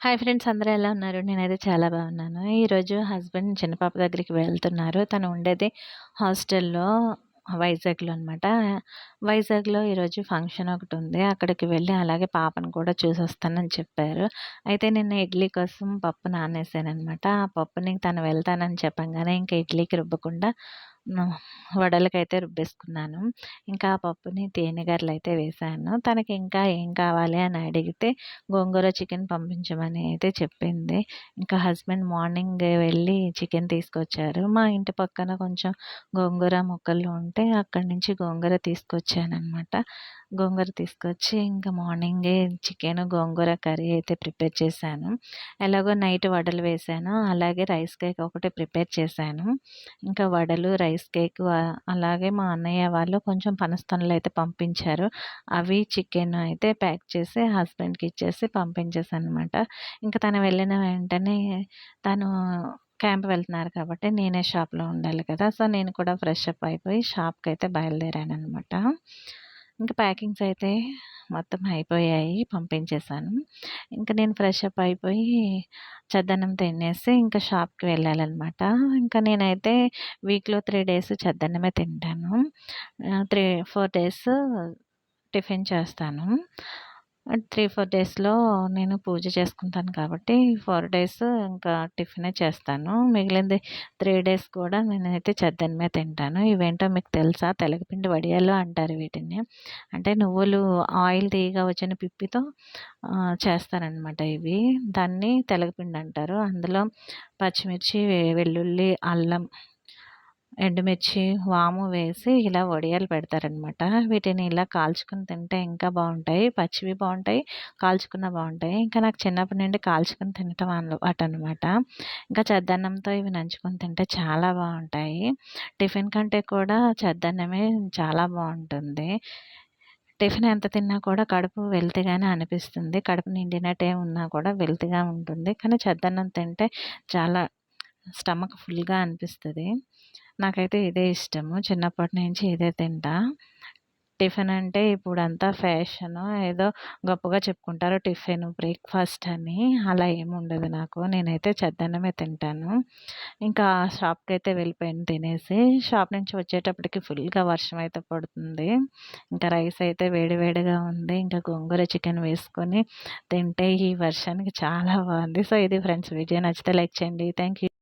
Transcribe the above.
Hi friends, అందరూ ఎలా ఉన్నారు? నేనైతే చాలా బాగున్నాను. ఈరోజు హస్బెండ్ చిన్న పాప దగ్గరికి వెళ్తున్నారు. తను ఉండేది హాస్టల్‌లో వైజాగ్‌లో అనమాట. వైజాగ్‌లో ఈరోజు ఫంక్షన్ ఒకటుంది. అక్కడికి వెళ్ళి అలాగే పాపను కూడా చూసొస్తానని చెప్పారు. అయితే నిన్న ఇడ్లీ కోసం పప్పు నానేసాననమాట. ఆ పప్పుని తను వెళ్తానని చెప్పంగానే ఇంక ఇడ్లీకి రుబ్బకుండా హ్మ్, వడలకైతే రుబ్బేసుకున్నాను. ఇంకా ఆ పప్పుని తేనెగర్లయితే వేశాను. తనకి ఇంకా ఏం కావాలి అని అడిగితే గోంగూర చికెన్ పంపించమని అయితే చెప్పింది. ఇంకా హస్బెండ్ మార్నింగే వెళ్ళి చికెన్ తీసుకొచ్చారు. మా ఇంటి పక్కన కొంచెం గోంగూర మొక్కలు ఉంటే అక్కడి నుంచి గోంగూర తీసుకొచ్చాననమాట. గోంగూర తీసుకొచ్చి ఇంకా మార్నింగే చికెను, గోంగూర కర్రీ అయితే ప్రిపేర్ చేశాను. ఎలాగో నైట్ వడలు వేశాను. అలాగే రైస్ కేక్ ఒకటి ప్రిపేర్ చేశాను. ఇంకా వడలు, రైస్ కేకు అలాగే మా అన్నయ్య వాళ్ళు కొంచెం పనస్తనులైతే పంపించారు. అవి చికెన్ అయితే ప్యాక్ చేసి హస్బెండ్‌కి ఇచ్చేసి పంపించేసాననమాట. ఇంక తను వెళ్ళిన వెంటనే తను క్యాంప్ వెళ్తున్నారు కాబట్టి నేనే షాప్‌లో ఉండాలి కదా! సో, నేను కూడా ఫ్రెష్ అప్ అయిపోయి షాప్‌కైతే బయలుదేరాననమాట. ఇంక ప్యాకింగ్స్ అయితే మొత్తం అయిపోయాయి. పంపించేసాను. ఇంక నేను ఫ్రెష్ అప్ అయిపోయి చద్దన్నం తినేసి ఇంకా షాప్‌కి వెళ్ళాలనమాట. ఇంకా నేనైతే వీక్‌లో 3 డేస్ చద్దన్నమే తింటాను. 4 డేస్ టిఫిన్ చేస్తాను. 3, 4 డేస్‌లో నేను పూజ చేసుకుంటాను కాబట్టి 4 డేస్ ఇంకా టిఫినే చేస్తాను. మిగిలింది 3 డేస్ కూడా నేనైతే చద్దన్నమే తింటాను. ఇవేంటో మీకు తెలుసా? తెలగపిండి వడియాలు అంటారు వీటిని. అంటే నువ్వులు ఆయిల్ తీయగా వచ్చిన పిప్పితో చేస్తారనమాట ఇవి. దాన్ని తెలగపిండి అంటారు. అందులో పచ్చిమిర్చి, వెల్లుల్లి, అల్లం, ఎండుమిర్చి, వాము వేసి ఇలా వడియాలు పెడతారనమాట. వీటిని ఇలా కాల్చుకొని తింటే ఇంకా బావుంటాయి. పచ్చివి బావుంటాయి, కాల్చుకున్న బావుంటాయి. ఇంకా నాకు చిన్నప్పటి నుండి కాల్చుకొని తినటం అలవాటనమాట. ఇంకా చద్దన్నంతో ఇవి నంచుకొని తింటే చాలా బావుంటాయి. టిఫిన్ కంటే కూడా చద్దన్నమే చాలా బావుంటుంది. టిఫిన్ ఎంత తిన్నా కూడా కడుపు వెల్తీగానే అనిపిస్తుంది. కడుపు నిండినట్టే ఉన్నా కూడా వెల్తీగా ఉంటుంది. కానీ చద్దన్నం తింటే చాలా స్టమక్ ఫుల్‌గా అనిపిస్తది. నాకైతే ఇదే ఇష్టము. చిన్నప్పటి నుంచి ఇదే తింటా. టిఫిన్ అంటే ఇప్పుడంతా ఫ్యాషను. ఏదో గొప్పగా చెప్పుకుంటారు టిఫిను, బ్రేక్‌ఫాస్ట్ అని. అలా ఏముండదు నాకు. నేనైతే చద్దన్నమే తింటాను. ఇంకా షాప్‌కైతే వెళ్ళిపోయాను తినేసి. షాప్ నుంచి వచ్చేటప్పటికి ఫుల్‌గా వర్షం అయితే పడుతుంది. ఇంకా రైస్ అయితే వేడి వేడిగా ఉంది. ఇంకా గోంగూర చికెన్ వేసుకొని తింటే ఈ వర్షానికి చాలా బాగుంది. సో, ఇది ఫ్రెండ్స్ వీడియో నచ్చితే లైక్ చేయండి. Thank you.